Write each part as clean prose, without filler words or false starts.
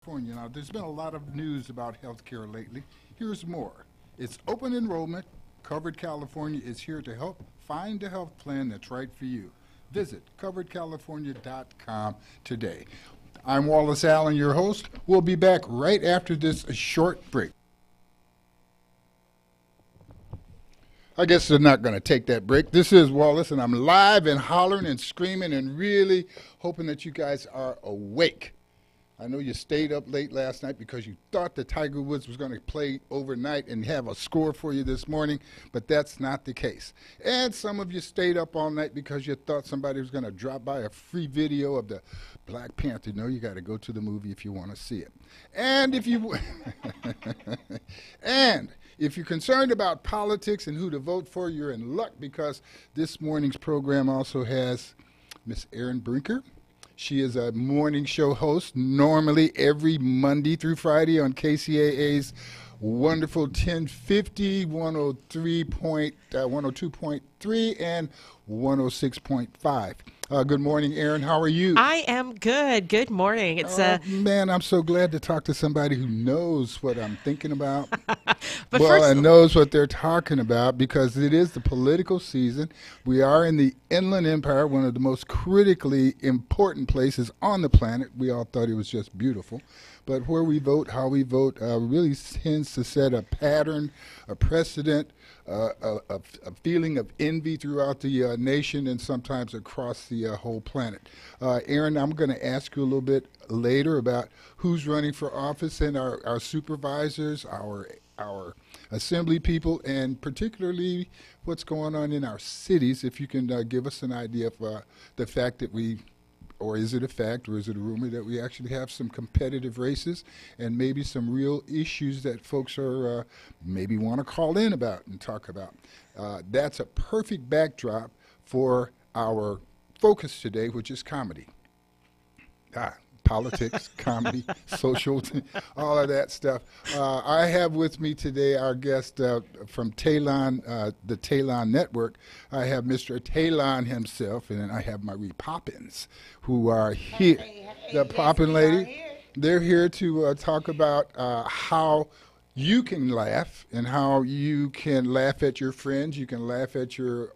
California. Now, there's been a lot of news about healthcare lately. Here's more. It's open enrollment. Covered California is here to help find the health plan that's right for you. Visit coveredcalifornia.com today. I'm Wallace Allen, your host. We'll be back right after this short break. I guess they're not going to take that break. This is Wallace, and I'm live and hollering and screaming and really hoping that you guys are awake. I know you stayed up late last night because you thought that Tiger Woods was going to play overnight and have a score for you this morning, but that's not the case. And some of you stayed up all night because you thought somebody was going to drop by a free video of the Black Panther. No, you got to go to the movie if you want to see it. And if you if you're concerned about politics and who to vote for, you're in luck because this morning's program also has Miss Erin Brinker. She is a morning show host, normally every Monday through Friday on KCAA's wonderful 1050, 102.3, and 106.5. Good morning, Erin. How are you? I am good. Good morning. It's man, I'm so glad to talk to somebody who knows what I'm thinking about. But and knows what they're talking about because it is the political season. We are in the Inland Empire, one of the most critically important places on the planet. We all thought it was just beautiful. But where we vote, how we vote, really tends to set a pattern, a precedent, a feeling of envy throughout the nation and sometimes across the whole planet. Erin, I'm going to ask you a little bit later about who's running for office and our supervisors, our assembly people, and particularly what's going on in our cities. If you can give us an idea of the fact that or is it a fact, or is it a rumor that we actually have some competitive races and maybe some real issues that folks are maybe want to call in about and talk about? That's a perfect backdrop for our focus today, which is comedy. Politics, comedy, social, all of that stuff. I have with me today our guest from Talon, the Talon Network. I have Mr. Talon himself, and then I have Marie Poppins, who are here. The Poppin lady. They're here to talk about how you can laugh and how you can laugh at your friends. You can laugh at your...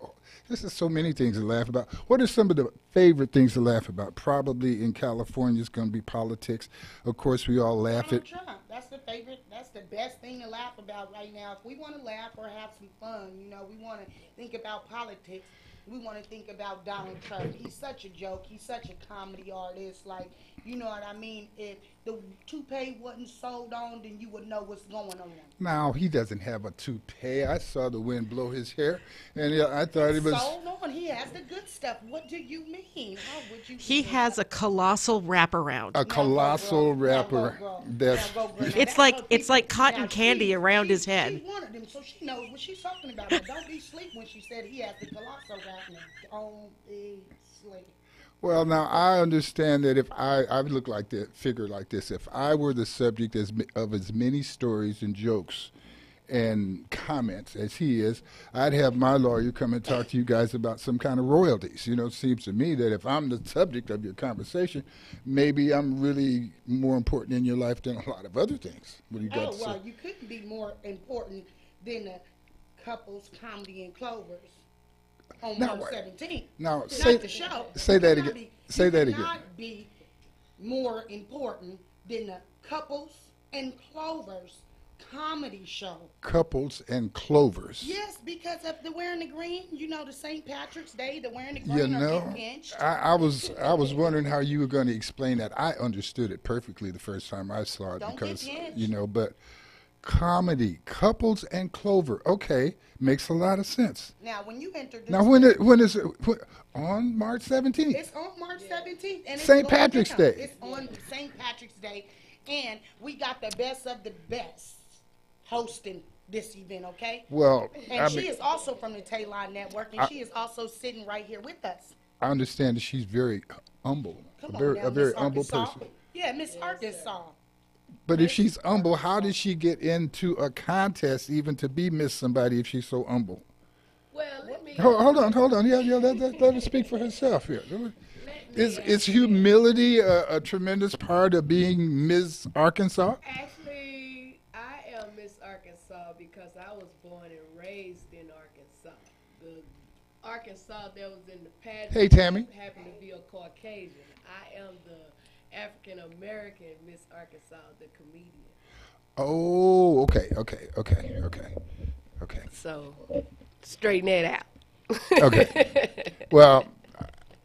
This is so many things to laugh about. What are some of the favorite things to laugh about? Probably in California it's going to be politics. Of course, we all laugh at... Trump. That's the favorite. That's the best thing to laugh about right now. If we want to laugh or have some fun, we want to think about politics. We want to think about Donald Trump. He's such a joke. He's such a comedy artist. Like, you know what I mean? If the toupee wasn't sold on, then you would know what's going on. Now, he doesn't have a toupee. I saw the wind blow his hair, and I thought it was... Sold on. He has the good stuff. What do you mean? How would you... He has a colossal wraparound. A colossal wrapper. It's like cotton candy around his head. She wanted him, so she knows what she's talking about. But don't be asleep when she said he has the colossal wrapping. Don't be asleep. Well, now, I understand that if I look like that, figure like this, if I were the subject of as many stories and jokes and comments as he is, I'd have my lawyer come and talk to you guys about some kind of royalties. It seems to me that if I'm the subject of your conversation, maybe I'm really more important in your life than a lot of other things. What do you got to say? You couldn't be more important than the couples, comedy, and clovers. On March 17th. Now, not the show. Say that again. Say that again. Not be more important than the Couples and Clovers comedy show. Couples and Clovers. Yes, because of the wearing the green. The St. Patrick's Day, the wearing the green. I was wondering how you were going to explain that. I understood it perfectly the first time I saw it because but. Comedy, couples, and clover. Okay, makes a lot of sense. Now, when you introduce... Now, when is it? On March 17th? It's on March 17th. And St. Patrick's Day. It's on St. Patrick's Day. And we got the best of the best hosting this event, okay? Well, and she is also from the Talon Network, and she is also sitting right here with us. I understand that she's very humble. A very humble person. Yeah, Miss Arkansas. But if she's humble, how did she get into a contest even to be Miss Somebody if she's so humble? Well, let me... Hold on. Yeah, let her speak for herself here. Let Is humility a tremendous part of being Ms. Arkansas? Actually, I am Miss Arkansas because I was born and raised in Arkansas. The Arkansas that was in the pageant Hey, Tammy. happened to be a Caucasian. I am the African American Miss Arkansas, the comedian. Oh, okay. So, straighten that out. Okay. Well,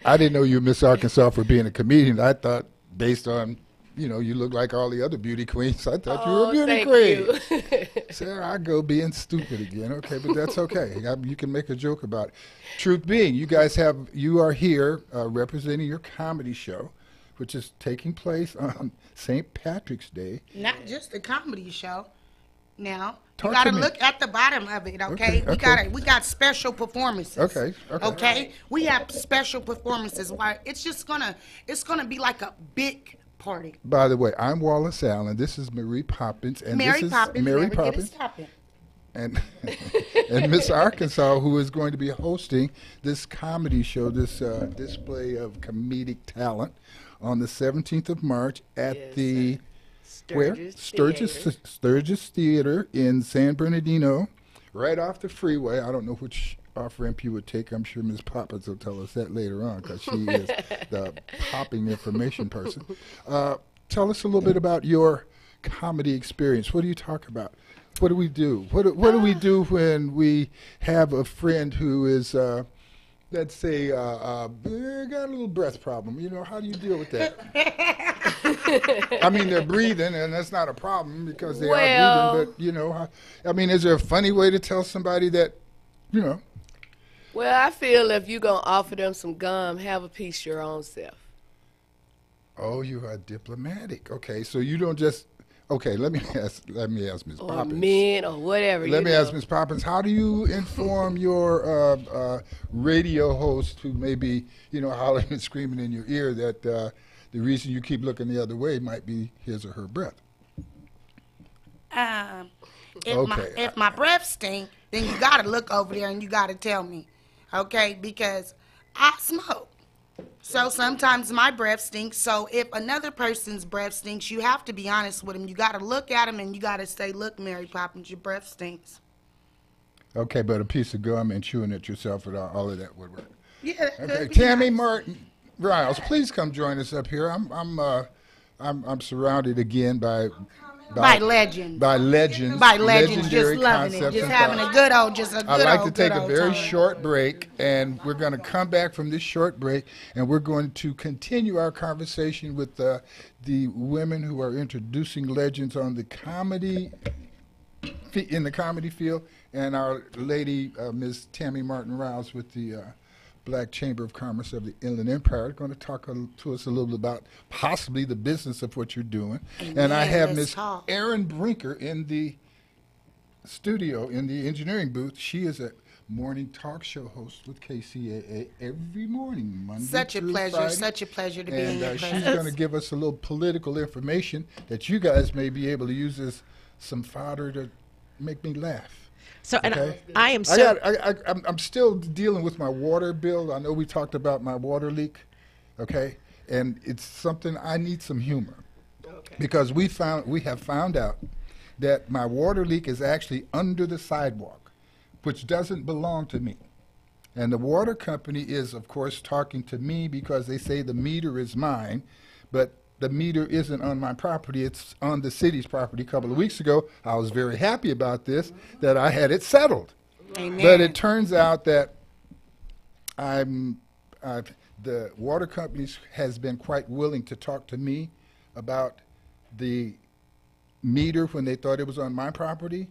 I didn't know you were Miss Arkansas for being a comedian. I thought, based on, you look like all the other beauty queens, I thought you were a beauty queen. You. Sarah, I go being stupid again. Okay, but that's okay. You can make a joke about it. Truth being, you are here representing your comedy show, which is taking place on St. Patrick's Day. Not just a comedy show. Now, Talk you got to to me. look at the bottom of it, okay? Okay. We got special performances. Okay. Okay? We have special performances. Why? It's gonna be like a big party. By the way, I'm Wallace Allen. This is Marie Poppins, and Mary this is Poppins. Mary never get Poppins, it stopping. and Miss Arkansas, who is going to be hosting this comedy show, this display of comedic talent, on the 17th of March at the Sturgis Theater in San Bernardino, right off the freeway. I don't know which off ramp you would take. I'm sure Ms. Poppins will tell us that later on because she is the popping information person. Tell us a little bit about your comedy experience. What do you talk about? What do we do? What do we do when we have a friend who is, let's say, got a little breath problem? How do you deal with that? I mean, they're breathing, and that's not a problem because they are breathing. But is there a funny way to tell somebody that, Well, I feel if you're going to offer them some gum, have a piece your own self. Oh, you are diplomatic. Okay, so you don't just. Okay, let me ask Ms. Or Poppins. men or whatever. Let me ask Ms. Poppins, how do you inform your radio host who may be, hollering and screaming in your ear that the reason you keep looking the other way might be his or her breath? If my breath stink, then you got to look over there and you got to tell me, okay? Because I smoke. So sometimes my breath stinks. So if another person's breath stinks, you have to be honest with him. You got to look at him and you got to say, look, Mary Poppins, your breath stinks. Okay, but a piece of gum and chewing it yourself and all of that would work. Yeah. Okay, Tammy Martin Riles, please come join us up here. I'm surrounded again by legends. By legends. By legends, just legendary loving it. concepts Just and having thoughts. a good old, just a good old, I'd like to take good a old very time. short break, and we're going to come back from this short break, and we're going to continue our conversation with the women who are introducing legends on the comedy in the comedy field, and our lady, Ms. Tammy Martin Riles, with the Black Chamber of Commerce of the Inland Empire, are going to talk to us a little bit about possibly the business of what you're doing. And I have Ms. Erin Brinker in the studio, in the engineering booth. She is a morning talk show host with KCAA every morning, Monday Such a through pleasure, Friday. such a pleasure to be in your And she's presence. going to give us a little political information that you guys may be able to use as some fodder to make me laugh. So, and Okay. I am so. I'm still dealing with my water bill. I know we talked about my water leak, okay? And it's something I need some humor. Okay. Because we have found out that my water leak is actually under the sidewalk, which doesn't belong to me. And the water company is, of course, talking to me because they say the meter is mine, but the meter isn't on my property, it's on the city's property. A couple of weeks ago, I was very happy about this, that I had it settled. Amen. But it turns out that the water companies has been quite willing to talk to me about the meter when they thought it was on my property,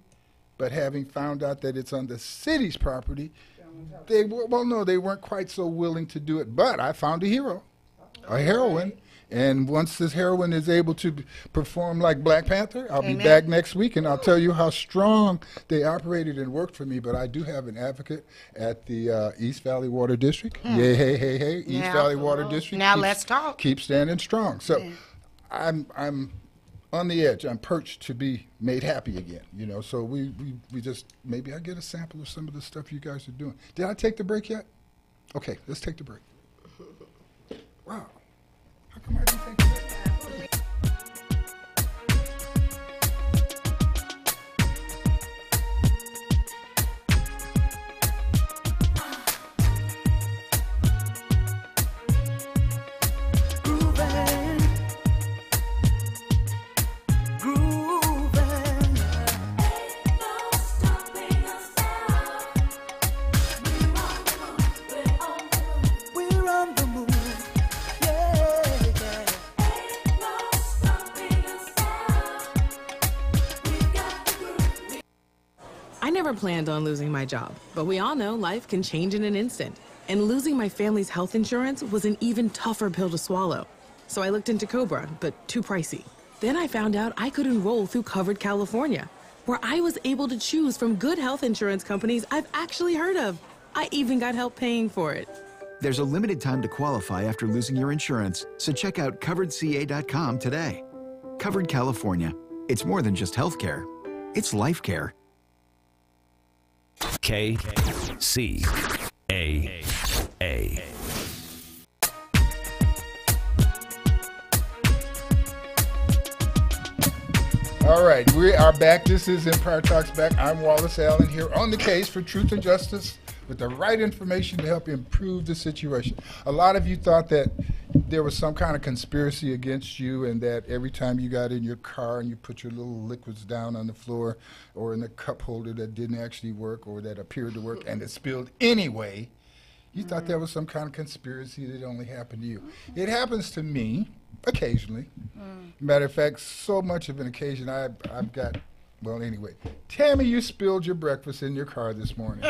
but having found out that it's on the city's property, they weren't quite so willing to do it. But I found a hero, a heroine. And once this heroine is able to perform like Black Panther, I'll be back next week, and I'll tell you how strong they operated and worked for me. But I do have an advocate at the East Valley Water District. Yay, hey. East Valley Water District. Now let's talk. Keep standing strong. So I'm on the edge. I'm perched to be made happy again. So we just, maybe I get a sample of some of the stuff you guys are doing. Did I take the break yet? Okay, let's take the break. Wow. How come I didn't think of that? I never planned on losing my job, but we all know life can change in an instant. And losing my family's health insurance was an even tougher pill to swallow. So I looked into Cobra, but too pricey. Then I found out I could enroll through Covered California, where I was able to choose from good health insurance companies I've actually heard of. I even got help paying for it. There's a limited time to qualify after losing your insurance, so check out coveredca.com today. Covered California. It's more than just health care. It's life care. KCAA. All right, we are back. This is Empire Talks Back. I'm Wallace Allen here on the case for truth and justice with the right information to help improve the situation. A lot of you thought that there was some kind of conspiracy against you and that every time you got in your car and you put your little liquids down on the floor or in the cup holder that didn't actually work or that appeared to work and it spilled anyway, you thought that was some kind of conspiracy that only happened to you. It happens to me occasionally. Matter of fact, so much of an occasion I've got, well, anyway. Tammy, you spilled your breakfast in your car this morning.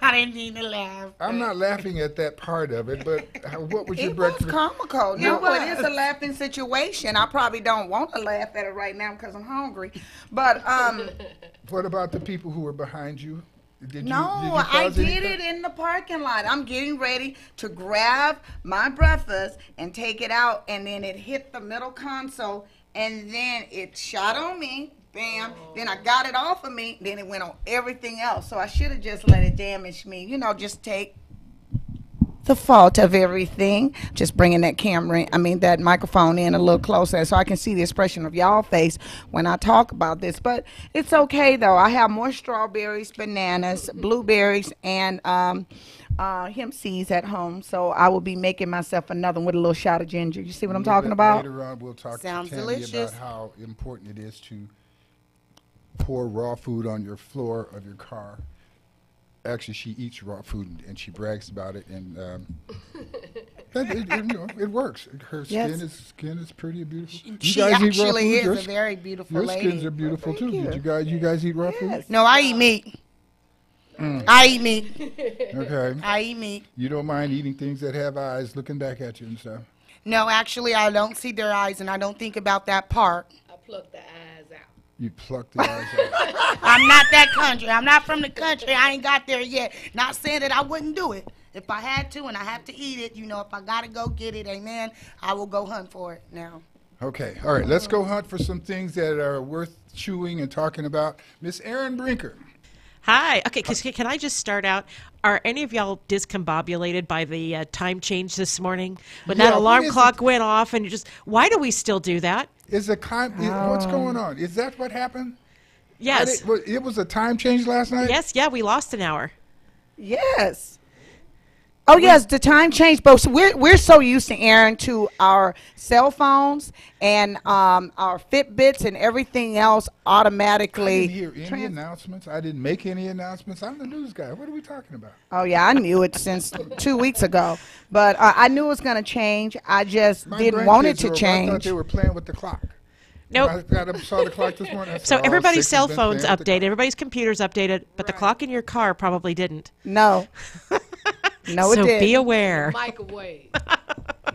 I didn't mean to laugh. I'm not laughing at that part of it, but what was your It breakfast? was comical. No, it is a laughing situation. I probably don't want to laugh at it right now because I'm hungry. But What about the people who were behind you? Did you I cause did anything? it in the parking lot. I'm getting ready to grab my breakfast and take it out, and then it hit the middle console, and then it shot on me. Bam. Then I got it off of me. Then it went on everything else. So I should have just let it damage me. You know, just take the fault of everything. Just bringing that microphone in a little closer so I can see the expression of y'all face when I talk about this. But it's okay, though. I have more strawberries, bananas, blueberries, and hemp seeds at home. So I will be making myself another one with a little shot of ginger. You see what I'm talking about? Later on, we'll talk Sounds to Tammy delicious. about how important it is to pour raw food on your floor of your car. Actually, she eats raw food and she brags about it, and it works. Her skin is pretty beautiful. She actually is a very beautiful your lady. Your skins are beautiful too. you. Did you guys eat raw food? No, I eat meat. I eat meat. Okay. I eat meat. You don't mind eating things that have eyes looking back at you and stuff? No, actually, I don't see their eyes, and I don't think about that part. I plucked the eyes out. You pluck the eyes out. I'm not that country. I'm not from the country. I ain't got there yet. Not saying that I wouldn't do it. If I had to and I have to eat it, if I got to go get it, amen, I will go hunt for it now. Okay. All right. Let's go hunt for some things that are worth chewing and talking about. Miss Erin Brinker. Hi. Okay, can I just start out? Are any of y'all discombobulated by the time change this morning? When that alarm clock went off and why do we still do that? What's going on? Is that what happened? Yes. It was a time change last night? Yes, yeah, we lost an hour. Yes. Oh, yes, the time changed. But we're so used to, Aaron, to our cell phones and our Fitbits and everything else automatically. I didn't hear any announcements. I didn't make any announcements. I'm the news guy. What are we talking about? Oh, yeah, I knew it since 2 weeks ago. But I knew it was going to change. I just didn't want it to change. I thought they were playing with the clock. Nope. I saw the clock this morning. So everybody's cell phones updated, everybody's computers updated, but the clock in your car probably didn't. No. No, it didn't. So be aware. Microwave.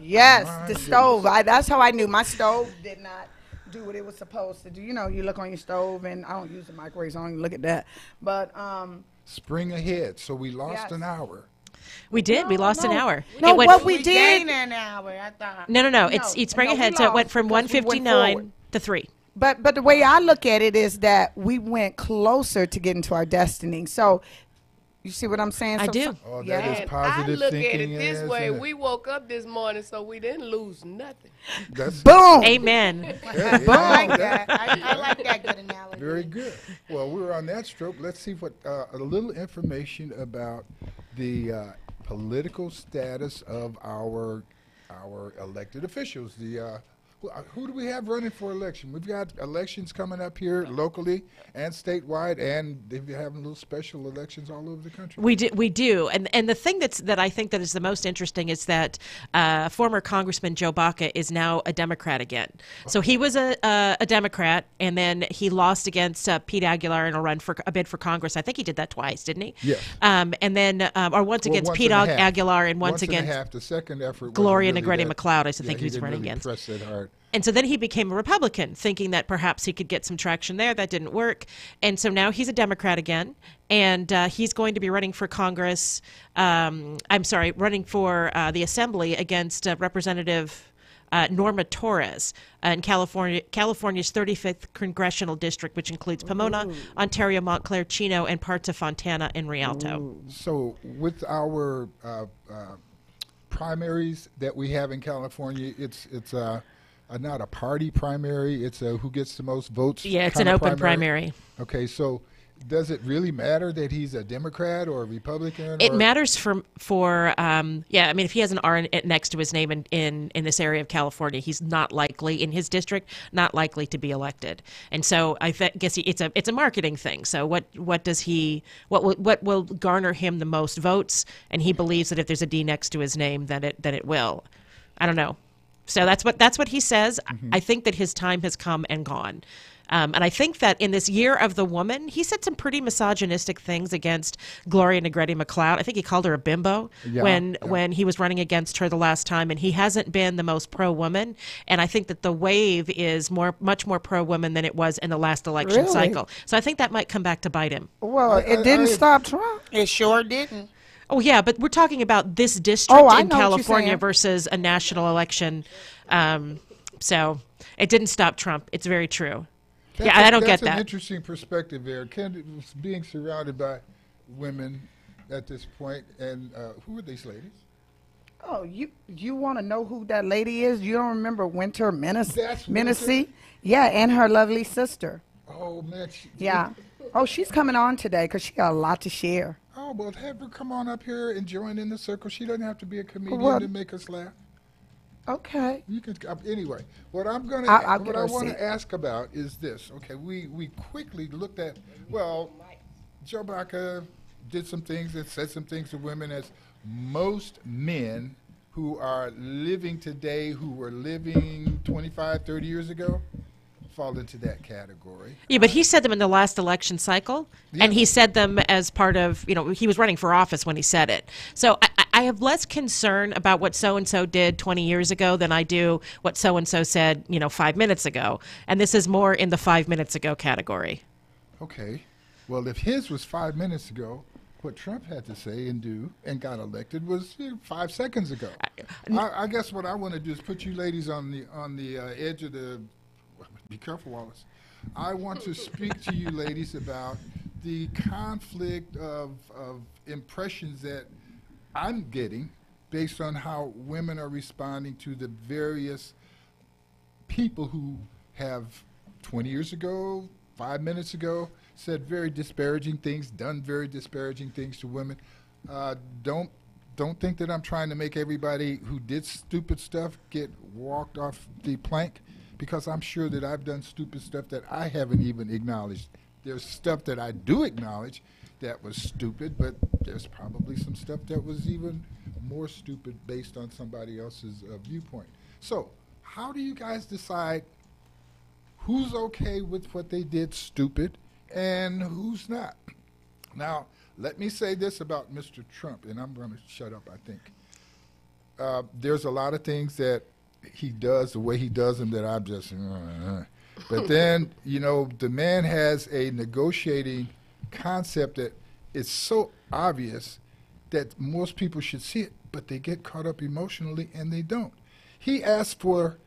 Yes, the stove. That's how I knew. My stove did not do what it was supposed to do. You look on your stove, and I don't use the microwave, so I don't even look at that. But spring ahead, so we lost an hour. We did. We lost an hour. No, what we did. An hour, I thought. No. It's sprang ahead, so it went from 1:59 to 3. But the way I look at it is that we went closer to getting to our destiny. So You see what I'm saying? I do. Oh, Yeah. that is And positive I look at thinking. it this way. isn't it? We woke up this morning, so we didn't lose nothing. That's Boom. Amen. Hey, I like that- that. I like that good analogy. Very good. Well, we're on that stroke. Let's see what a little information about the political status of our elected officials. Who do we have running for election? We've got elections coming up here locally and statewide, and they're having little special elections all over the country. We do, and the thing that I think that is the most interesting is that former Congressman Joe Baca is now a Democrat again. So he was a Democrat, and then he lost against Pete Aguilar in a bid for Congress. I think he did that twice, didn't he? Yes. And then, or once against once Pete and a half. Aguilar, and once and a against half. The second effort, Gloria wasn't really Negrete that- McLeod, I think yeah, he was didn't running really against. press that hard. And so then he became a Republican, thinking that perhaps he could get some traction there. That didn't work. And so now he's a Democrat again, and he's going to be running for Congress. Running for the Assembly against Representative Norma Torres in California's 35th Congressional District, which includes Pomona, Ontario, Montclair, Chino, and parts of Fontana and Rialto. So with our primaries that we have in California, it's not a party primary. It's who gets the most votes. Yeah, it's an kinda open primary. Okay, so does it really matter that he's a Democrat or a Republican? It or? matters for I mean, if he has an R next to his name in this area of California, he's not likely in his district, not likely to be elected. And so I guess it's a marketing thing. So what will garner him the most votes? And he believes that if there's a D next to his name, that it will. I don't know. So that's what he says. Mm-hmm. I think that his time has come and gone. And I think that in this year of the woman, he said some pretty misogynistic things against Gloria Negrete McLeod. I think he called her a bimbo when he was running against her the last time, and he hasn't been the most pro-woman. And I think that the wave is much more pro-woman than it was in the last election cycle. So I think that might come back to bite him. Well, it didn't stop Trump. It sure didn't. Oh, yeah, but we're talking about this district in California saying. Versus a national election. So it didn't stop Trump. It's very true. I don't get that. That's an interesting perspective there. Being surrounded by women at this point, and who are these ladies? Oh, you want to know who that lady is? You don't remember Winter Menacee? Yeah, and her lovely sister. Oh, man. Yeah. Oh, she's coming on today because she got a lot to share. Oh, well, have her come on up here and join in the circle. She doesn't have to be a comedian to make us laugh. Okay. You can anyway. What I want to ask about is this. Okay, we quickly looked at. Well, Joe Baca did some things and said some things to women, as most men who are living today, who were living 25, 30 years ago, fall into that category. Yeah, but he said them in the last election cycle, and he said them as part of, he was running for office when he said it. So I have less concern about what so-and-so did 20 years ago than I do what so-and-so said, 5 minutes ago. And this is more in the 5 minutes ago category. Okay. Well, if his was 5 minutes ago, what Trump had to say and do and got elected was 5 seconds ago. I guess what I want to do is put you ladies on the edge of the. Be careful, Wallace. I want to speak to you ladies about the conflict of impressions that I'm getting based on how women are responding to the various people who have 20 years ago, 5 minutes ago, said very disparaging things, done very disparaging things to women. Don't think that I'm trying to make everybody who did stupid stuff get walked off the plank, because I'm sure that I've done stupid stuff that I haven't even acknowledged. There's stuff that I do acknowledge that was stupid, but there's probably some stuff that was even more stupid based on somebody else's viewpoint. So how do you guys decide who's okay with what they did stupid and who's not? Now, let me say this about Mr. Trump, and I'm going to shut up, I think. There's a lot of things that he does, the way he does them, that I'm just, But then, the man has a negotiating concept that is so obvious that most people should see it, but they get caught up emotionally and they don't. He asked for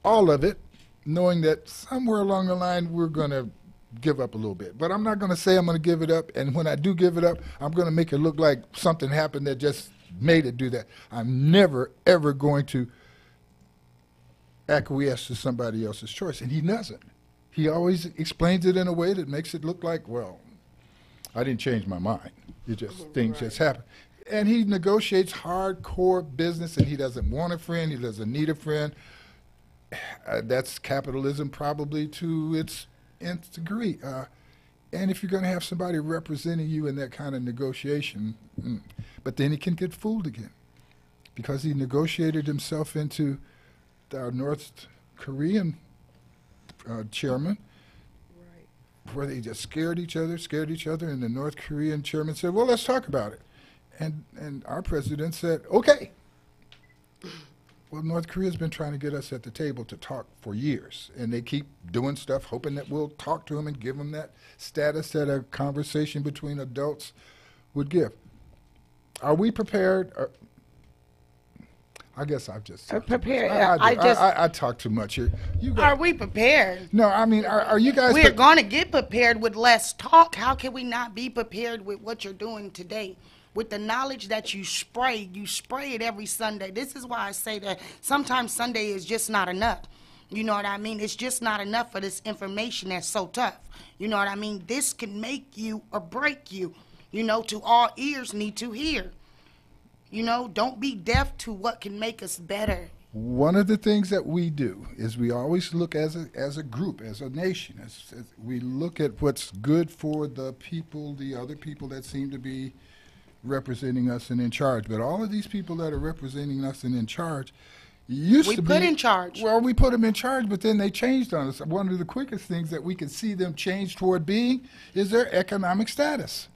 all of it, knowing that somewhere along the line we're going to give up a little bit. But I'm not going to say I'm going to give it up. And when I do give it up, I'm going to make it look like something happened that just made it do that. I'm never, ever going to acquiesce to somebody else's choice. And he doesn't. He always explains it in a way that makes it look like, well, I didn't change my mind. It just, things just happen. And he negotiates hardcore business, and he doesn't want a friend. He doesn't need a friend. That's capitalism probably to its nth degree. And if you're going to have somebody representing you in that kind of negotiation, but then he can get fooled again because he negotiated himself into our North Korean chairman, where they just scared each other, and the North Korean chairman said, well, let's talk about it. And our president said, okay. Well, North Korea's been trying to get us at the table to talk for years, and they keep doing stuff, hoping that we'll talk to them and give them that status that a conversation between adults would give. Are we prepared? I guess I've just prepared. I talk too much here. Are we prepared? No, I mean, are you guys? We're going to get prepared with less talk. How can we not be prepared with what you're doing today? With the knowledge that you spray it every Sunday. This is why I say that sometimes Sunday is just not enough. You know what I mean? It's just not enough for this information that's so tough. You know what I mean? This can make you or break you. You know, to all ears need to hear. You know, don't be deaf to what can make us better. One of the things that we do is we always look as a group, as a nation. As we look at what's good for the people, the other people that seem to be representing us and in charge. But all of these people that are representing us and in charge used to be... We put in charge. Well, we put them in charge, but then they changed on us. One of the quickest things that we can see them change toward being is their economic status.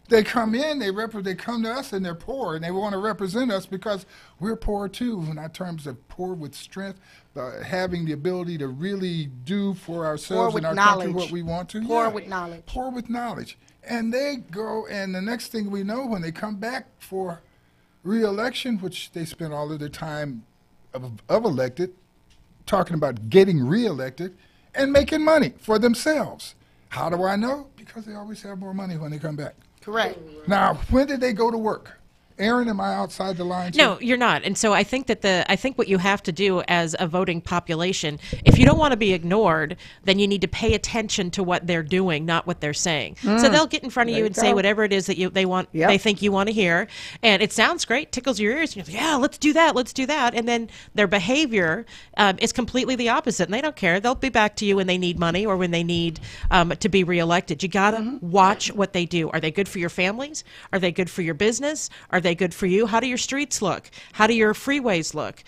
They come in, they come to us, and they're poor, and they want to represent us because we're poor too, in terms of poor with strength, having the ability to really do for ourselves and our country what we want to. Poor with knowledge. Poor with knowledge. And they go, and the next thing we know, when they come back for re-election, which they spend all of their time of elected, talking about getting re-elected and making money for themselves. How do I know? Because they always have more money when they come back. Correct. Now, when did they go to work? Aaron, am I outside the line? No, you're not. And so I think that what you have to do as a voting population, if you don't want to be ignored, then you need to pay attention to what they're doing, not what they're saying. So they'll get in front of you and say whatever it is that they think you want to hear, and it sounds great, tickles your ears, and you're like, yeah, let's do that, and then their behavior is completely the opposite, and they don't care. They'll be back to you when they need money or when they need to be reelected. You gotta watch what they do. Are they good for your families? Are they good for your business? Are they good for you? How do your streets look? How do your freeways look?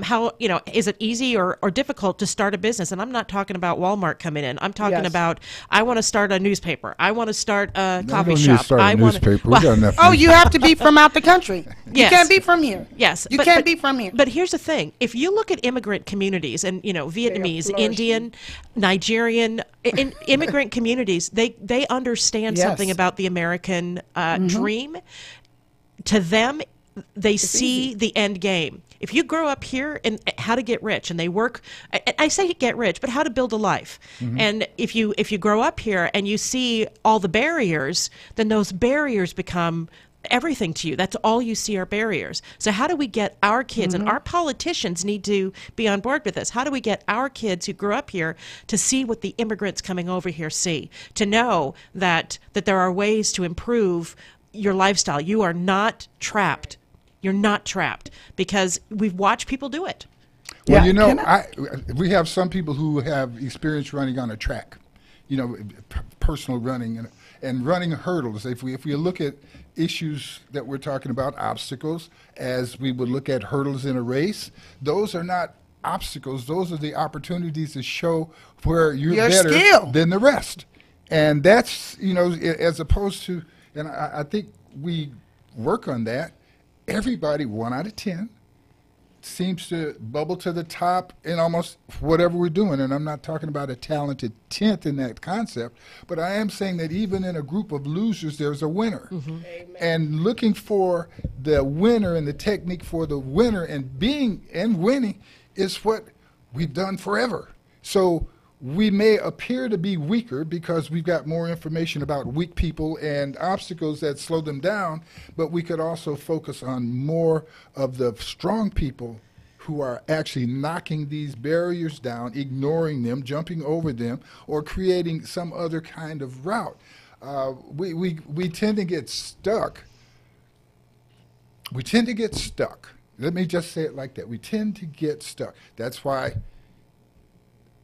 How, is it easy or difficult to start a business? And I'm not talking about Walmart coming in. I'm talking about, I want to start a newspaper. I want to start a coffee shop. I want to start a newspaper. Oh, you have to be from out the country. You can't be from here. Yes. You can't be from here. But here's the thing. If you look at immigrant communities and, Vietnamese, Indian, Nigerian, immigrant communities, they understand something about the American dream. To them, they see the end game. If you grow up here and how to get rich, and they work, I say get rich, but how to build a life. And if you grow up here and you see all the barriers, then those barriers become everything to you. That's all you see are barriers. So how do we get our kids, and our politicians need to be on board with this, how do we get our kids who grew up here to see what the immigrants coming over here see, to know that there are ways to improve your lifestyle? You are not trapped. You're not trapped because we've watched people do it. Well, we have some people who have experience running on a track, personal running and running hurdles. If we look at issues that we're talking about, obstacles, as we would look at hurdles in a race, those are not obstacles. Those are the opportunities to show where you're better than the rest. And that's, as opposed to, and I think we work on that. Everybody, 1 out of 10, seems to bubble to the top in almost whatever we're doing. And I'm not talking about a talented 10th in that concept, but I am saying that even in a group of losers, there's a winner. And looking for the winner and the technique for the winner and winning is what we've done forever. So we may appear to be weaker because we've got more information about weak people and obstacles that slow them down, but we could also focus on more of the strong people who are actually knocking these barriers down, ignoring them, jumping over them, or creating some other kind of route. We tend to get stuck. We tend to get stuck. Let me just say it like that. We tend to get stuck. That's why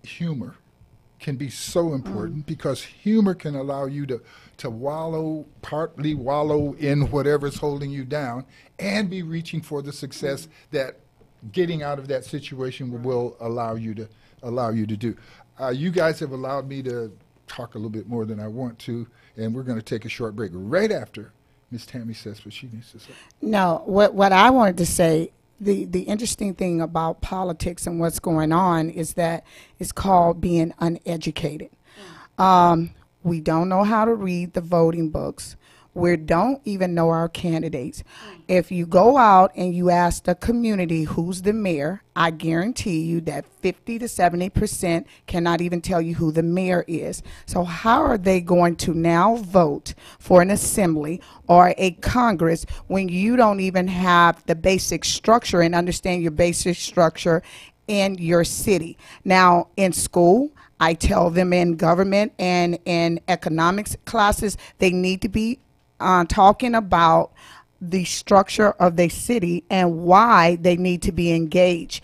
humor can be so important, because humor can allow you to partly wallow in whatever's holding you down, and be reaching for the success that getting out of that situation will allow you to do. You guys have allowed me to talk a little bit more than I want to, and we're going to take a short break right after Miss Tammy says what she needs to say. No, what I wanted to say, the interesting thing about politics and what's going on is that it's called being uneducated. We don't know how to read the voting books. We don't even know our candidates. If you go out and you ask the community who's the mayor, I guarantee you that 50 to 70% cannot even tell you who the mayor is. So how are they going to now vote for an assembly or a Congress when you don't even have the basic structure and understand your basic structure in your city? Now, in school, I tell them in government and in economics classes, they need to be talking about the structure of the city and why they need to be engaged.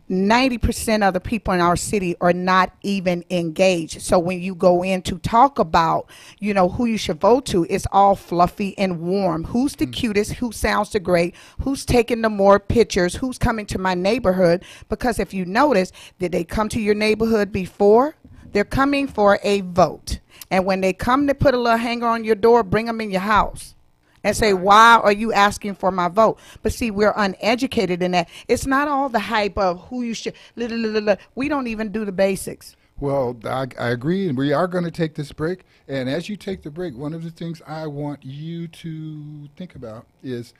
90% of the people in our city are not even engaged. So when you go in to talk about, who you should vote to, it's all fluffy and warm. Who's the cutest? Who sounds the great? Who's taking the more pictures? Who's coming to my neighborhood? Because if you notice, did they come to your neighborhood before? They're coming for a vote. And when they come to put a little hanger on your door, bring them in your house and say, why are you asking for my vote? But see, we're uneducated in that. It's not all the hype of who you should, we don't even do the basics. Well, I agree, and we are going to take this break. And as you take the break, one of the things I want you to think about is,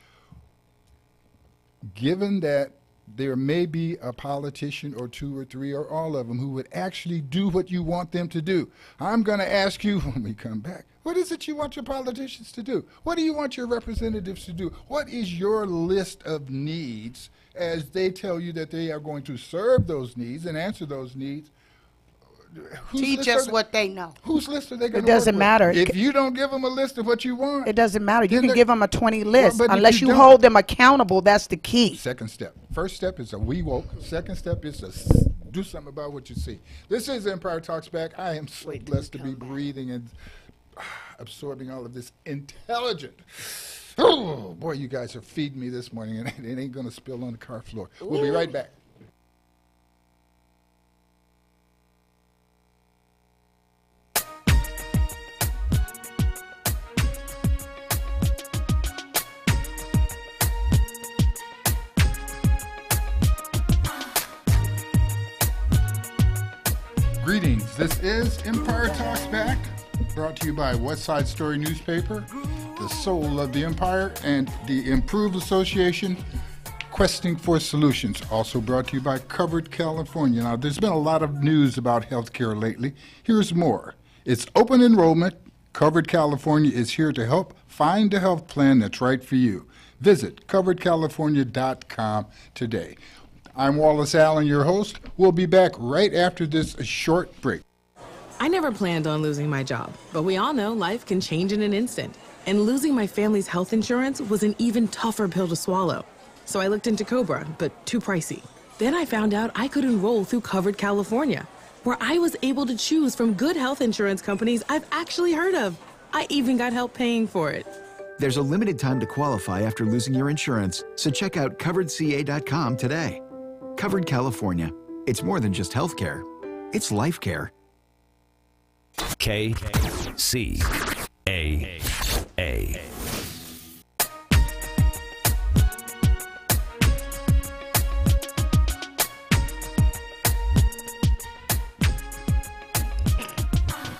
given that there may be a politician or two or three or all of them who would actually do what you want them to do, I'm going to ask you when we come back, what is it you want your politicians to do? What do you want your representatives to do? What is your list of needs as they tell you that they are going to serve those needs and answer those needs? Teach us what they know. Whose list are they going It to doesn't matter. If you don't give them a list of what you want. It doesn't matter. You can give them a 20 list. Well, unless you hold them accountable, that's the key. Second step. First step is a we woke. Second step is to do something about what you see. This is Empire Talks Back. I am so blessed to be breathing and absorbing all of this intelligent. Oh, boy, you guys are feeding me this morning, and it ain't going to spill on the car floor. We'll be right back. Greetings. This is Empire Talks Back, brought to you by West Side Story Newspaper, the soul of the Empire, and the Improved Association, Questing for Solutions, also brought to you by Covered California. Now, there's been a lot of news about healthcare lately. Here's more. It's open enrollment. Covered California is here to help find a health plan that's right for you. Visit coveredcalifornia.com today. I'm Wallace Allen, your host. We'll be back right after this short break. I never planned on losing my job, but we all know life can change in an instant. And losing my family's health insurance was an even tougher pill to swallow. So I looked into Cobra, but too pricey. Then I found out I could enroll through Covered California, where I was able to choose from good health insurance companies I've actually heard of. I even got help paying for it. There's a limited time to qualify after losing your insurance, so check out coveredca.com today. Covered California. It's more than just health care. It's life care. KCAA.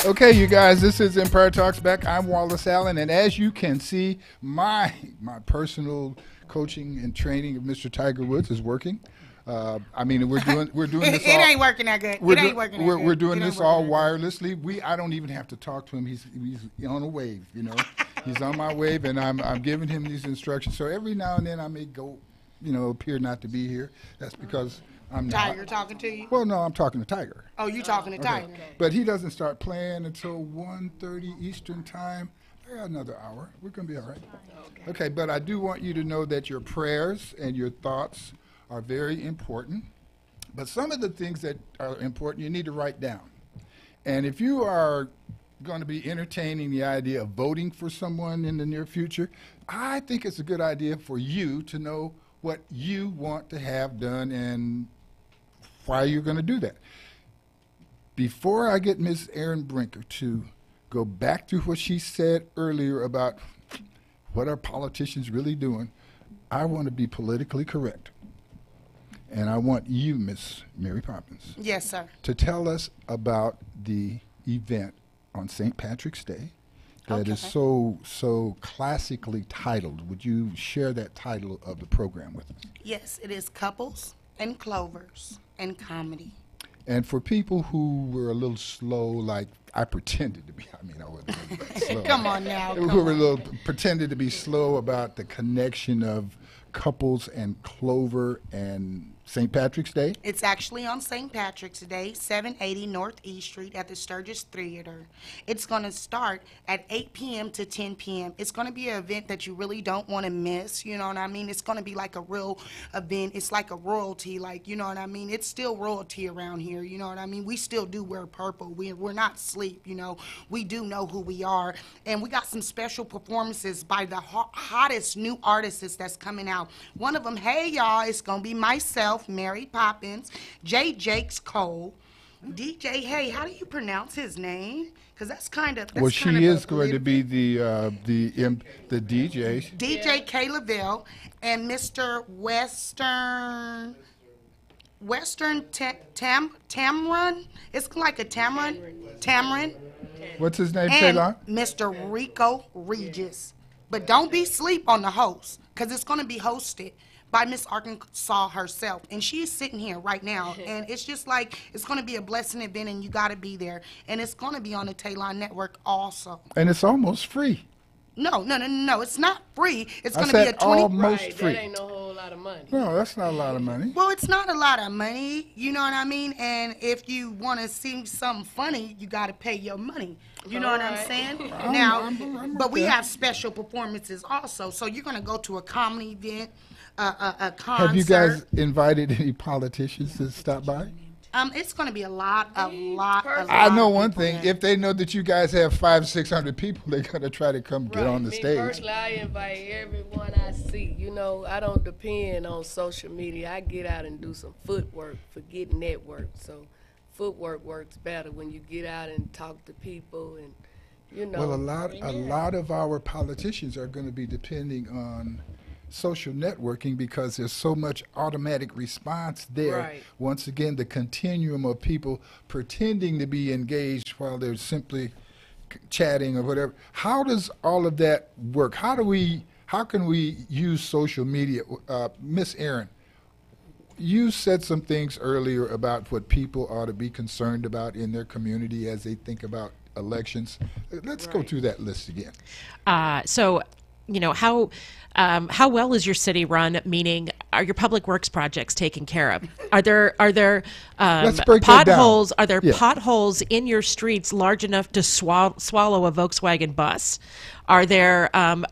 Okay, you guys, this is Empire Talks Back. I'm Wallace Allen, and as you can see, my personal coaching and training of Mr. Tiger Woods is working. I mean, we're doing this. It ain't working that good. It ain't working that good. We're doing It ain't this all working wirelessly. I don't even have to talk to him. He's on a wave, you know. He's on my wave, and I'm giving him these instructions. So every now and then I may go, you know, appear not to be here. That's because I'm not. Tiger talking to you? Well, no, I'm talking to Tiger. Oh, you talking to Tiger? But he doesn't start playing until 1:30 Eastern time. I got another hour. We're going to be all right. Okay, but I do want you to know that your prayers and your thoughts are very important. But some of the things that are important, you need to write down. And if you are going to be entertaining the idea of voting for someone in the near future, I think it's a good idea for you to know what you want to have done and why you're going to do that. Before I get Ms. Erin Brinker to go back to what she said earlier about what are politicians really doing, I want to be politically correct. And I want you, Miss Mary Poppins, Yes, sir. to tell us about the event on St. Patrick's Day that is so classically titled. Would you share that title of the program with us? Yes, it is Couples and Clovers and Comedy. And for people who were a little slow, like I pretended to be, I mean, I wasn't really that slow. Come on now. Who were a little pretended to be slow about the connection of Couples and Clover and St. Patrick's Day? It's actually on St. Patrick's Day, 780 Northeast Street at the Sturgis Theater. It's going to start at 8 p.m. to 10 p.m. It's going to be an event that you really don't want to miss, you know what I mean? It's going to be like a real event. It's like a royalty, like, you know what I mean? It's still royalty around here, you know what I mean? We still do wear purple. We're not asleep, you know? We do know who we are. And we got some special performances by the hottest new artists that's coming out. One of them, hey, y'all, it's going to be myself, Mary Poppins, J. Jakes Cole, DJ. Hey, how do you pronounce his name? Because that's kind of well, she is going to be the DJ. DJ K. Lavelle and Mr. Western Tamron. It's like a Tamron. What's his name, And Taylor? Mr. Rico Regis. But don't be sleep on the host, because it's going to be hosted by Miss Arkansas herself. And she's sitting here right now. And it's just like, it's going to be a blessing event, and you got to be there. And it's going to be on the Taylor Network also. And it's almost free. No. It's not free. It's I going to be a said 20. almost Right, free. that ain't no whole lot of money. No, that's not a lot of money. Well, it's not a lot of money, you know what I mean? And if you want to see something funny, you got to pay your money. You know what I'm Alright. saying? I'm But we okay. have special performances also. So you're going to go to a comedy event, a concert. Have you guys invited any politicians to stop by? It's going to be a lot. I know of one people thing. there. If they know that you guys have 500-600 people, they're going to try to come get Right. on the Me stage. personally, I invite everyone I see. You know, I don't depend on social media. I get out and do some footwork for getting that work. So footwork works better when you get out and talk to people and, you know. Well, a lot of our politicians are going to be depending on social networking because there's so much automatic response there. Right. Once again, the continuum of people pretending to be engaged while they're simply chatting or whatever. How does all of that work? How can we use social media? Miss Erin, you said some things earlier about what people ought to be concerned about in their community as they think about elections. Let's go through that list again. So, you know, how well is your city run? Meaning, are your public works projects taken care of? Are there Let's break that down. potholes? Are there Yeah. potholes in your streets large enough to swallow a Volkswagen bus? Are there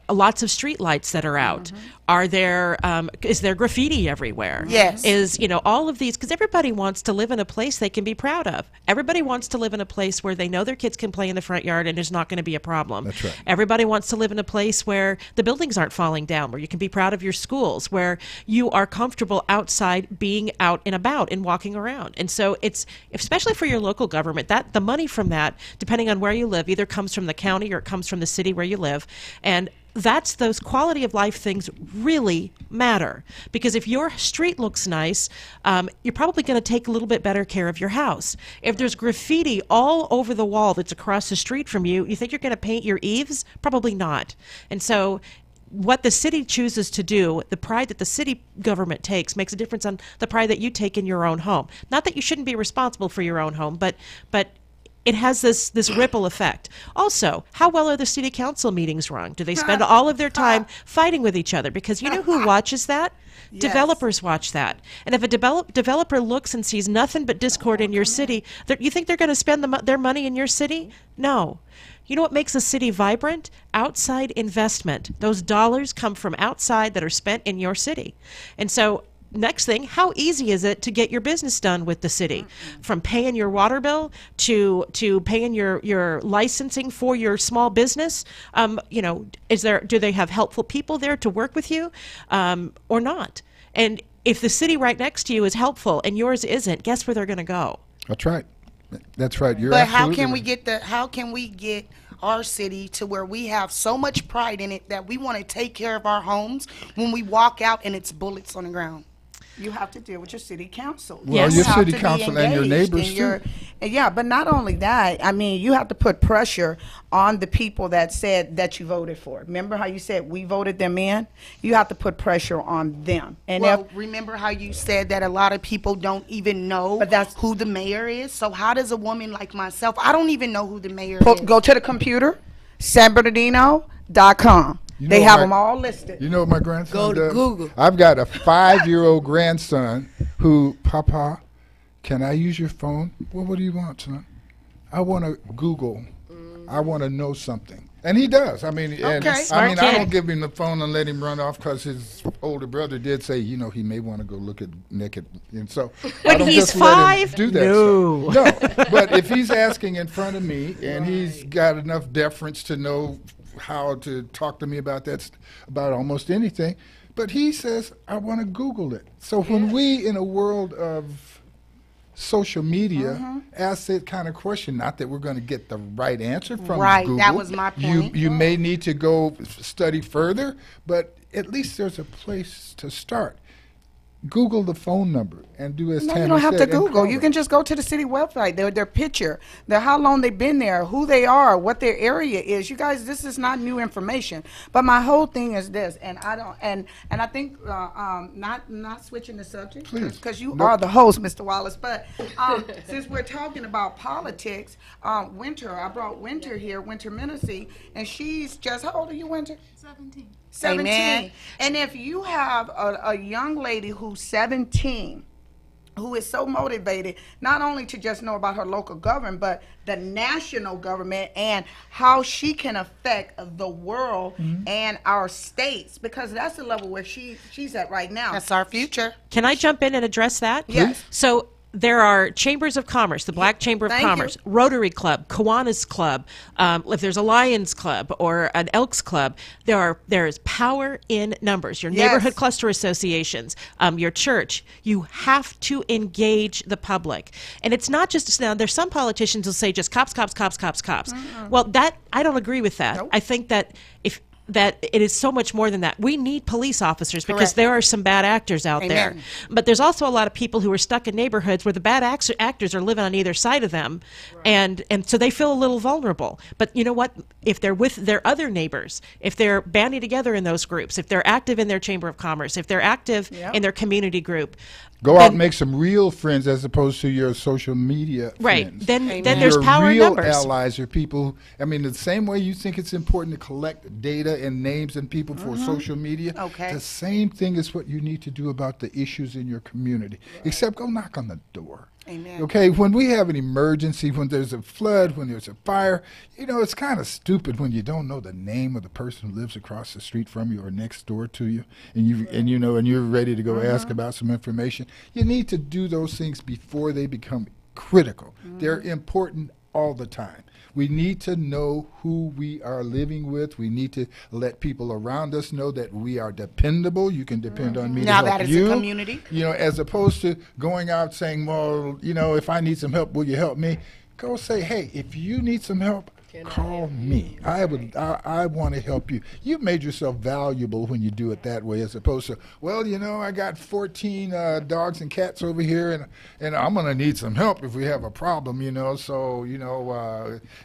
lots of street lights that are out? Are there is there graffiti everywhere? Yes. Is, you know, all of these, because everybody wants to live in a place they can be proud of. Everybody wants to live in a place where they know their kids can play in the front yard and there's not going to be a problem. That's right. Everybody wants to live in a place where the buildings aren't falling down, where you can be proud of your schools, where you are comfortable outside being out and about and walking around. And so it's, especially for your local government, that the money from that, depending on where you live, either comes from the county or it comes from the city where you live. And that's, those quality of life things really matter, because if your street looks nice, you're probably going to take a little bit better care of your house. If there's graffiti all over the wall that's across the street from you, you think you're going to paint your eaves? Probably not. And so what the city chooses to do, the pride that the city government takes, makes a difference on the pride that you take in your own home. Not that you shouldn't be responsible for your own home, but it has this ripple effect. Also, how well are the city council meetings run? Do they spend all of their time fighting with each other? Because you know who watches that? Yes. Developers watch that. And if a developer looks and sees nothing but discord in your city, you think they're going to spend their money in your city? No. You know what makes a city vibrant? Outside investment. Those dollars come from outside that are spent in your city. And so next thing, how easy is it to get your business done with the city? From paying your water bill to paying your licensing for your small business? Do they have helpful people there to work with you, or not? And if the city right next to you is helpful and yours isn't, guess where they're going to go? That's right. That's right. You're But how absolutely can we get our city to where we have so much pride in it that we want to take care of our homes when we walk out and it's bullets on the ground? You have to deal with your city council. Well, Yes. your You have city to be council and your engaged neighbors in too. Yeah, but not only that, I mean, you have to put pressure on the people that said that you voted for. Remember how you said we voted them in? You have to put pressure on them. And Well, remember how you said that a lot of people don't even know But that's- who the mayor is? So how does a woman like myself, I don't even know who the mayor is. go to the computer, sanbernardino.com. You They know have my- them all listed. You know what my grandson Go to does? Google. I've got a 5-year-old grandson who, Papa, can I use your phone? Well, what do you want, son? I want to Google. I want to know something. And he does. I mean, and Okay. I Smart mean, I kid. don't give him the phone and let him run off because his older brother did say, he may want to go look at naked. And so I When don't he's just let him 5? do that No. stuff. No, but if he's asking in front of me and he's got enough deference to know how to talk to me about about almost anything, but he says, I want to Google it. So when we, in a world of social media, ask that kind of question, not that we're going to get the right answer from Right, Google. that was my point. You may need to go study further, but at least there's a place to start. Google the phone number and do as No, Tammy you don't have to said, and Google. call You them. can just go to the city website. Their picture, how long they've been there, who they are, what their area is. You guys, this is not new information. But my whole thing is this, and I don't, and I think not switching the subject, Please. because you Nope. are the host, Mr. Wallace. But since we're talking about politics, Winter, I brought Winter here, Winter Menacee, and she's just, how old are you, Winter? 17. Amen. And if you have a young lady who's 17, who is so motivated not only to just know about her local government, but the national government and how she can affect the world and our states, because that's the level where she's at right now. That's our future. Can I jump in and address that? Yes. So there are chambers of commerce, the Black Chamber of Thank you. Commerce, Rotary Club, Kiwanis Club. If there's a Lions Club or an Elks Club, there is power in numbers. Your Yes. neighborhood cluster associations, your church. You have to engage the public, and it's not just now. There's some politicians who say just cops, cops, cops, cops, cops. Well, that I don't agree with that. Nope. I think that that it is so much more than that. We need police officers because Correct. there are some bad actors out there. Amen. But there's also a lot of people who are stuck in neighborhoods where the bad actors are living on either side of them, and so they feel a little vulnerable. But you know what? If they're with their other neighbors, if they're banding together in those groups, if they're active in their chamber of commerce, if they're active Yep. in their community group, Go out then- and make some real friends as opposed to your social media right? friends. Then there's Your power in real numbers. allies are people. I mean, the same way you think it's important to collect data and names and people for social media. Okay. The same thing is what you need to do about the issues in your community. Except go knock on the door. Amen. Okay, when we have an emergency, when there's a flood, when there's a fire, it's kind of stupid when you don't know the name of the person who lives across the street from you or next door to you, and you're ready to go ask about some information. You need to do those things before they become critical. They're important all the time. We need to know who we are living with. We need to let people around us know that we are dependable. You can depend on me Now to help that is you. a community. As opposed to going out saying, well, if I need some help, will you help me? Go say, hey, if you need some help, call me. I want to help you. You've made yourself valuable when you do it that way, as opposed to, well, I got 14 dogs and cats over here, and I'm going to need some help if we have a problem, so,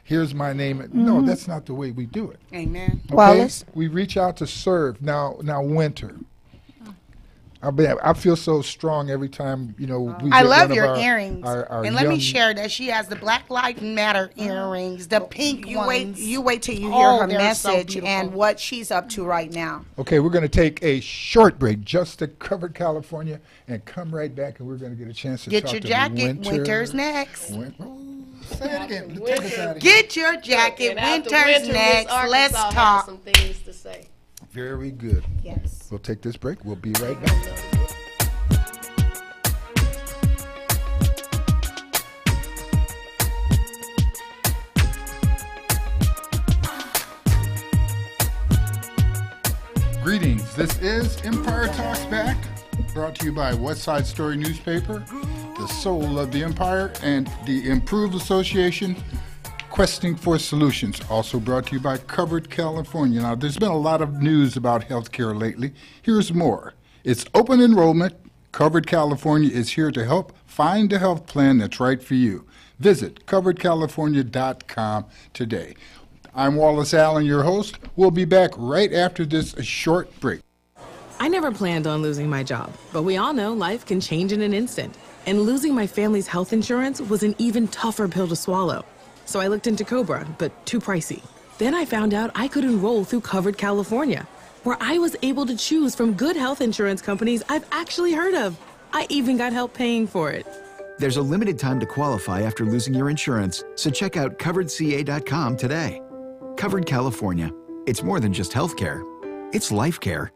here's my name. No, that's not the way we do it. Amen. Okay? Wallace? We reach out to serve. Now, Winter. I feel so strong every time, we I get love one your of earrings. our And let me young- share that she has the Black Lives Matter earrings, the pink ones. You wait till you hear Oh, her they're so message beautiful. and what she's up to right now. Okay, we're going to take a short break just to cover California and come right back, and we're going to get a chance to Get talk your to jacket. Winter's next. Say it again. Take us out of here. Get your jacket. And after Winter's winter, Miss next. Let's Arkansas has talk. some things to say. Very good. Yes. We'll take this break. We'll be right back. Greetings. This is Empire Talks Back, brought to you by West Side Story Newspaper, the soul of the Empire, and the Improved Association, Questing for Solutions, also brought to you by Covered California. Now, there's been a lot of news about healthcare lately. Here's more. It's open enrollment. Covered California is here to help find a health plan that's right for you. Visit coveredcalifornia.com today. I'm Wallace Allen, your host. We'll be back right after this short break. I never planned on losing my job, but we all know life can change in an instant. And losing my family's health insurance was an even tougher pill to swallow. So I looked into Cobra, but too pricey. Then I found out I could enroll through Covered California, where I was able to choose from good health insurance companies I've actually heard of. I even got help paying for it. There's a limited time to qualify after losing your insurance, so check out coveredca.com today. Covered California. It's more than just health care. It's life care.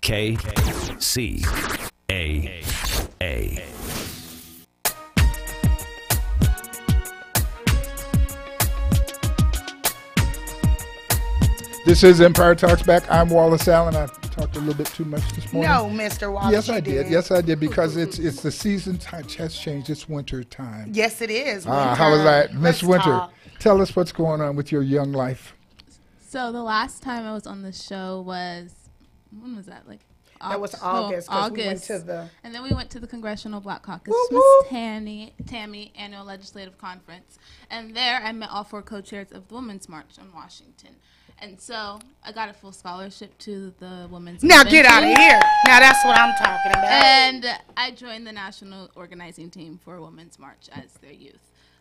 KCAA. This is Empire Talks Back. I'm Wallace Allen. I talked a little bit too much this morning. No, Mr. Wallace. Yes, you I did. Yes, I did, because it's the season has changed. It's winter time. Yes, it is. How was that, Miss Let's Winter? talk. Tell us what's going on with your young life. So the last time I was on the show was, when was that? Like That was August, 'cause we went to the- and then we went to the Congressional Black Caucus, Woo, woo. Miss Tammy Annual Legislative Conference, and there I met all four co-chairs of the Women's March on Washington, and so I got a full scholarship to the Women's. Now get out of Convention. here. Now that's what I'm talking about. And I joined the national organizing team for Women's March as their youth.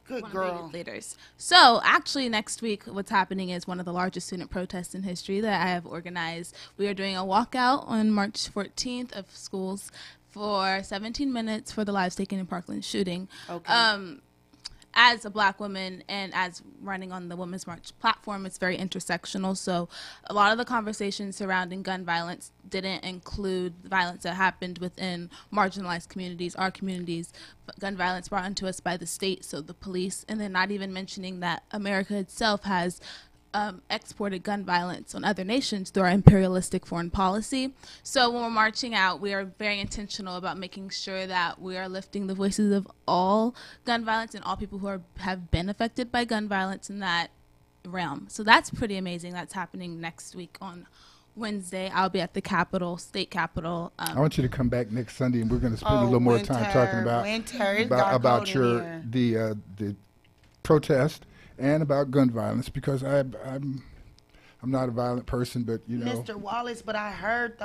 Good One of their girl. youth leaders. So actually next week what's happening is one of the largest student protests in history that I have organized. We are doing a walkout on March 14th of schools for 17 minutes for the lives taken in Parkland shooting. Okay. As a black woman and as running on the Women's March platform, it's very intersectional. So a lot of the conversations surrounding gun violence didn't include the violence that happened within marginalized communities, our communities, but gun violence brought into us by the state, so the police, and then not even mentioning that America itself has exported gun violence on other nations through our imperialistic foreign policy. So when we're marching out, we are very intentional about making sure that we are lifting the voices of all gun violence and all people who have been affected by gun violence in that realm. So that's pretty amazing. That's happening next week on Wednesday. I'll be at the Capitol, state Capitol. I want you to come back next Sunday, and we're going to spend a little more time talking about It's dark about out in your here. the protest and about gun violence, because I'm not a violent person, but Mr. Wallace, but I heard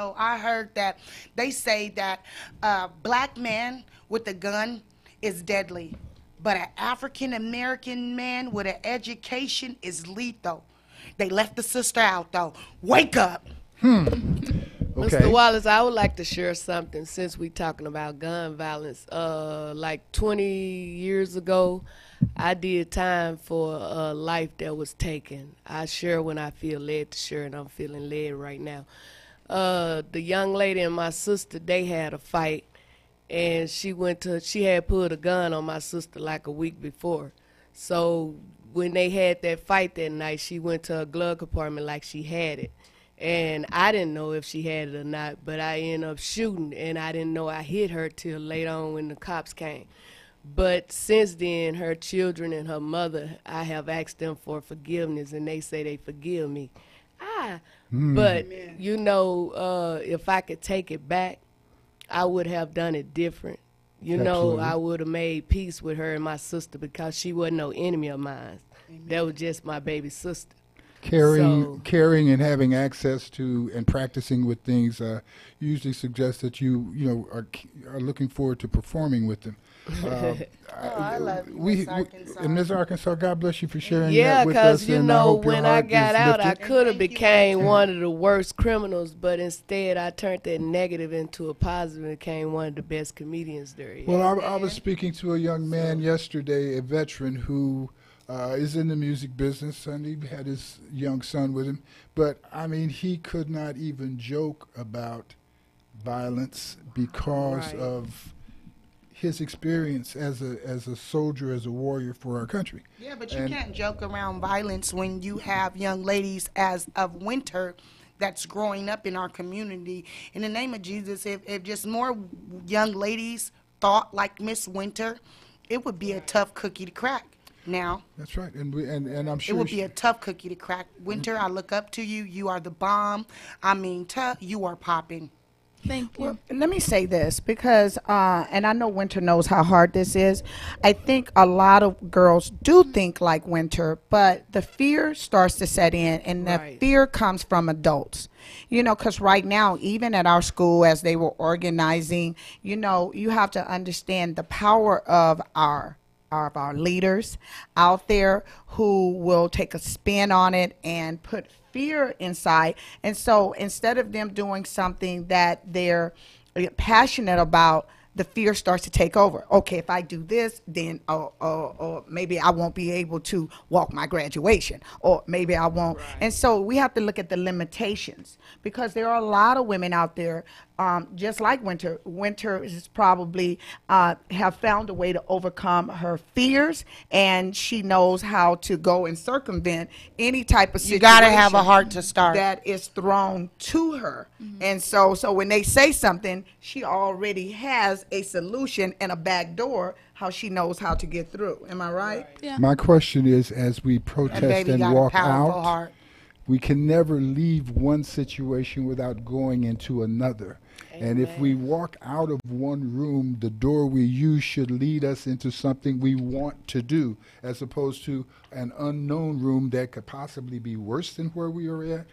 that they say that a black man with a gun is deadly, but an African American man with an education is lethal. They left the sister out though. Wake up. Okay. Mr. Wallace, I would like to share something since we're talking about gun violence. Like 20 years ago, I did time for a life that was taken. I share when I feel led to share, and I'm feeling led right now. The young lady and my sister, they had a fight, and she had put a gun on my sister like a week before. So when they had that fight that night, she went to her glove compartment like she had it. And I didn't know if she had it or not, but I ended up shooting, and I didn't know I hit her till later on when the cops came. But since then, her children and her mother, I have asked them for forgiveness, and they say they forgive me. But, you know, if I could take it back, I would have done it different. You know, I would have made peace with her and my sister because she wasn't no enemy of mine. That was just my baby sister. Caring and having access to and practicing with things usually suggests that you are looking forward to performing with them. I love you, Miss Miss Arkansas. And Miss Arkansas, God bless you for sharing Yeah, that with us. because, you and know, hope your when I heart got is out, I lifted. could have became one of the worst criminals, but instead I turned that negative into a positive and became one of the best comedians there. Yeah. Well, I was speaking to a young man yesterday, a veteran who is in the music business, and he had his young son with him. But, I mean, he could not even joke about violence because of his experience as a soldier, as a warrior for our country. Yeah, but you can't joke around violence when you have young ladies as of Winter that's growing up in our community. In the name of Jesus, if just more young ladies thought like Miss Winter, it would be a tough cookie to crack now. That's right, and I'm sure It would be a tough cookie to crack. Winter, I look up to you. You are the bomb. I mean, tough. You are popping. Thank you. Well, let me say this because, and I know Winter knows how hard this is. I think a lot of girls do think like Winter, but the fear starts to set in, and the fear comes from adults. You know, because right now, even at our school, as they were organizing, you know, you have to understand the power of our leaders out there who will take a spin on it and put fear inside. And so instead of them doing something that they're passionate about, the fear starts to take over. Okay, if I do this, then or maybe I won't be able to walk my graduation, or maybe I won't. And so we have to look at the limitations, because there are a lot of women out there, just like Winter. Winter is probably have found a way to overcome her fears, and she knows how to go and circumvent any type of situation. You gotta have a heart to start. That is thrown to her. And so when they say something, she already has a solution and a back door how she knows how to get through. Am I right? Yeah. My question is, as we protest and walk out, heart. we can never leave one situation without going into another. And if we walk out of one room, the door we use should lead us into something we want to do, as opposed to an unknown room that could possibly be worse than where we are at.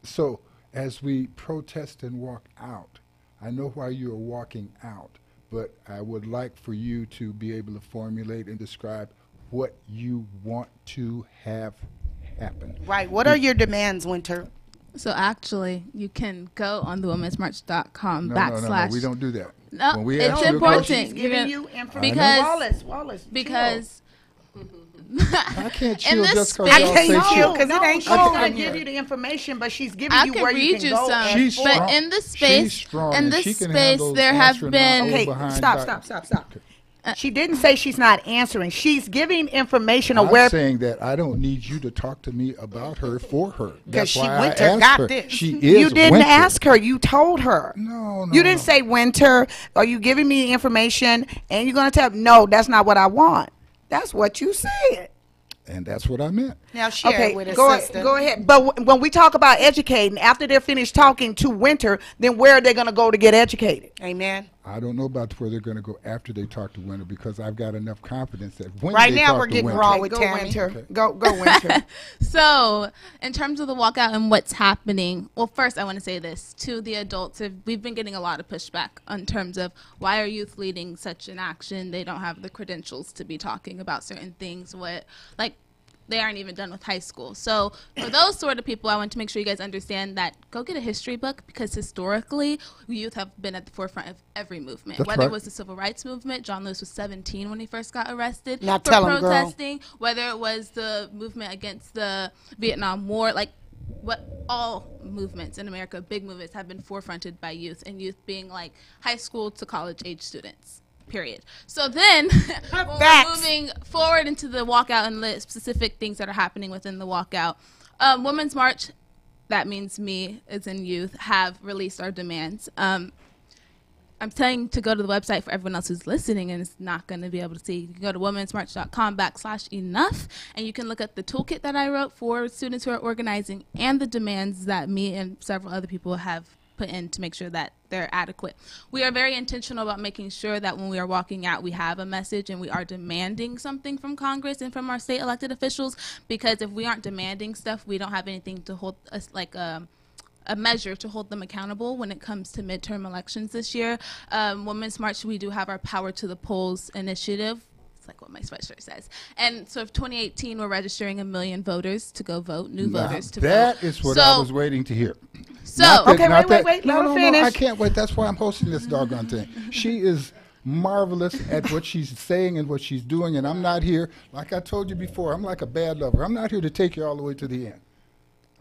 So as we protest and walk out, I know why you are walking out, but I would like for you to be able to formulate and describe what you want to have happen. Right. What are your demands, Winter? So actually, you can go on thewomansmarch.com No, we don't do that. No, When we it's ask you a important. question- She's giving you information. Because- Wallace, because I can't in chill this just because space- y'all I can't say chill. chill. 'Cause it ain't she's cold gonna in give here. you the information, but she's giving I you can where you read can you go. some, She's but strong. in this She's space, strong, in and this she can space, handle there have astronaut been. over Okay, behind stop. Doc. She didn't say she's not answering. She's giving information of I'm where. saying that I don't need you to talk to me about her for her. That's she why Winter I asked got her. this. She is You didn't Winter. ask her. You told her. No. You didn't say Winter. Are you giving me information? And you're gonna tell? No, that's not what I want. That's what you said. And that's what I meant. Now share Okay, it with her go sister. ahead. But when we talk about educating, after they're finished talking to Winter, then where are they gonna go to get educated? Amen. I don't know about where they're going to go after they talk to Winter, because I've got enough confidence that when Right they now talk we're to getting Winter, raw Okay, with go Tammy. Winter. Okay. Go Winter. So, in terms of the walkout and what's happening, well, first I want to say this to the adults. We've been getting a lot of pushback in terms of why are youth leading such an action? They don't have the credentials to be talking about certain things. They aren't even done with high school. So for those sort of people, I want to make sure you guys understand that go get a history book, because historically, youth have been at the forefront of every movement. That's Whether right. it was the civil rights movement, John Lewis was 17 when he first got arrested Now for tell 'em, girl. protesting, whether it was the movement against the Vietnam War, all movements in America, big movements, have been forefronted by youth, and youth being like high school to college age students. Period. So then, when we're Facts. moving forward into the walkout and the specific things that are happening within the walkout, Women's March, that means me as in youth, have released our demands. I'm telling to go to the website for everyone else who's listening and is not going to be able to see. You can go to womensmarch.com/enough, and you can look at the toolkit that I wrote for students who are organizing and the demands that me and several other people have put in to make sure that they're adequate. We are very intentional about making sure that when we are walking out, we have a message and we are demanding something from Congress and from our state elected officials, because if we aren't demanding stuff, we don't have anything to hold us like a measure to hold them accountable when it comes to midterm elections this year. Women's March, we do have our Power to the Polls initiative. It's like what my sweatshirt says. And so for 2018, we're registering 1 million voters to go vote, voters to vote. That is what I was waiting to hear. So, okay, wait, let her finish. No, I can't wait. That's why I'm hosting this doggone thing. She is marvelous at what she's saying and what she's doing, and I'm not here, like I told you before, I'm like a bad lover. I'm not here to take you all the way to the end.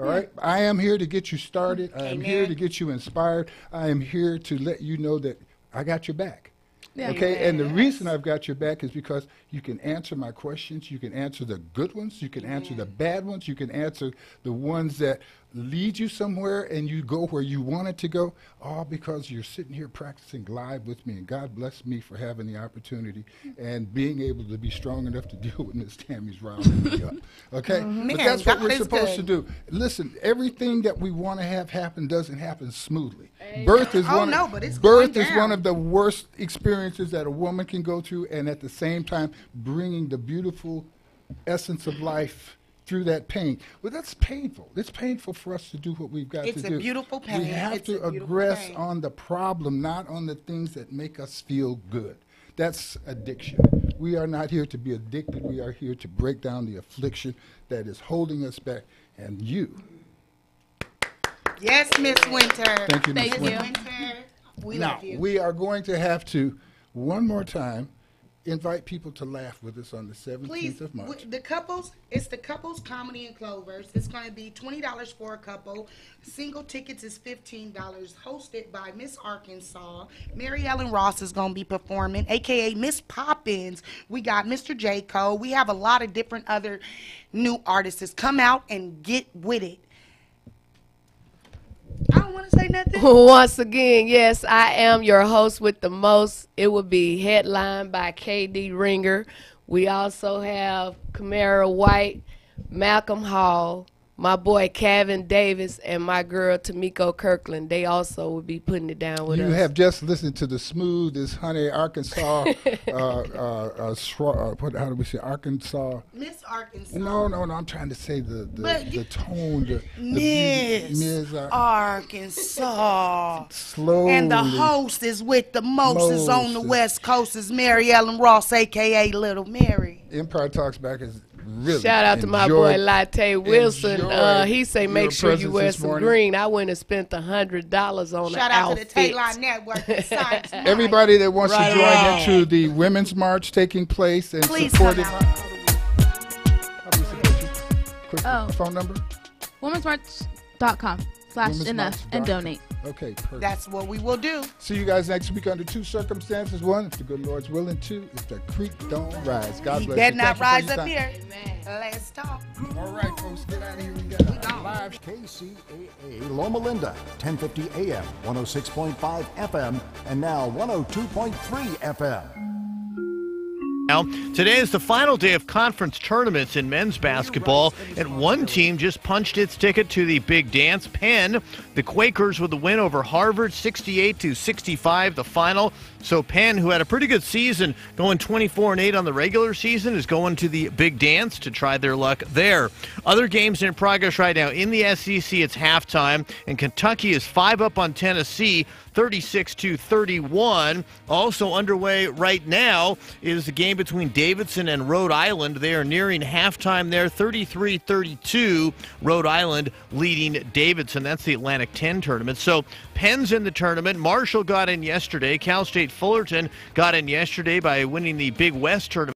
All right? I am here to get you started. I am here to get you inspired. I am here to let you know that I got your back. Yeah. Okay, and the reason I've got your back is because you can answer my questions. You can answer the good ones. You can answer the bad ones. You can answer the ones that lead you somewhere and you go where you want it to go, all because you're sitting here practicing live with me. And God bless me for having the opportunity and being able to be strong enough to deal with Miss Tammy's riling me up. Okay? But that's what we're supposed to do. Listen, everything that we want to have happen doesn't happen smoothly. Birth is one of the worst experiences that a woman can go through, and at the same time bringing the beautiful essence of life through that pain. Well, that's painful. It's painful for us to do what we've got to do. It's a beautiful pain. We have to aggress on the problem, not on the things that make us feel good. That's addiction. We are not here to be addicted. We are here to break down the affliction that is holding us back. And you. Yes, Miss Winter. Thank you, Miss Thank Winter. Winter. We Now, love you. we are going to have to, one more time, invite people to laugh with us on the 17th Please, of March. the couples, it's the couples comedy and clovers. It's going to be $20 for a couple. Single tickets is $15. Hosted by Miss Arkansas. Mary Ellen Ross is going to be performing, aka Miss Poppins. We got Mr. J. Cole. We have a lot of different other new artists. Come out and get with it. I don't want to say nothing. Once again, yes, I am your host with the most. It will be headlined by KD Ringer. We also have Camara White, Malcolm Hall, my boy Kevin Davis, and my girl Tamiko Kirkland. They also will be putting it down with us. You have just listened to the smoothest honey Arkansas, how do we say Arkansas? Miss Arkansas. No, I'm trying to say the tone, Miss Arkansas. Slowly. And the host is with the mostest on the West Coast is Mary Ellen Ross, a.k.a. Little Mary. Empire Talks Back is really shout out to my boy Latte Wilson. He say make sure you wear some green. I went and spent $100 on an outfit. Shout out to the Tayline Network. Everybody that wants to join into the Women's March taking place and support it. How do we support you? Quick phone number? womensmarch.com/enough and donate. Okay, perfect. That's what we will do. See you guys next week under two circumstances. One, if the good Lord's willing. Two, if the creek don't rise. God bless you. Better not rise up here. Amen. Let's talk. All right, folks, get out of here. We got live. KCAA Loma Linda, 1050 AM, 106.5 FM, and now 102.3 FM. Now, today is the final day of conference tournaments in men's basketball, and one team just punched its ticket to the big dance. Penn, the Quakers with the win over Harvard, 68-65, the final. So Penn, who had a pretty good season, going 24-8 on the regular season, is going to the big dance to try their luck there. Other games in progress right now. In the SEC, it's halftime, and Kentucky is 5 up on Tennessee, 36-31. Also underway right now is the game between Davidson and Rhode Island. They are nearing halftime there, 33-32. Rhode Island leading Davidson. That's the Atlantic 10 tournament. So Penn's in the tournament. Marshall got in yesterday. Cal State Fullerton got in yesterday by winning the Big West tournament.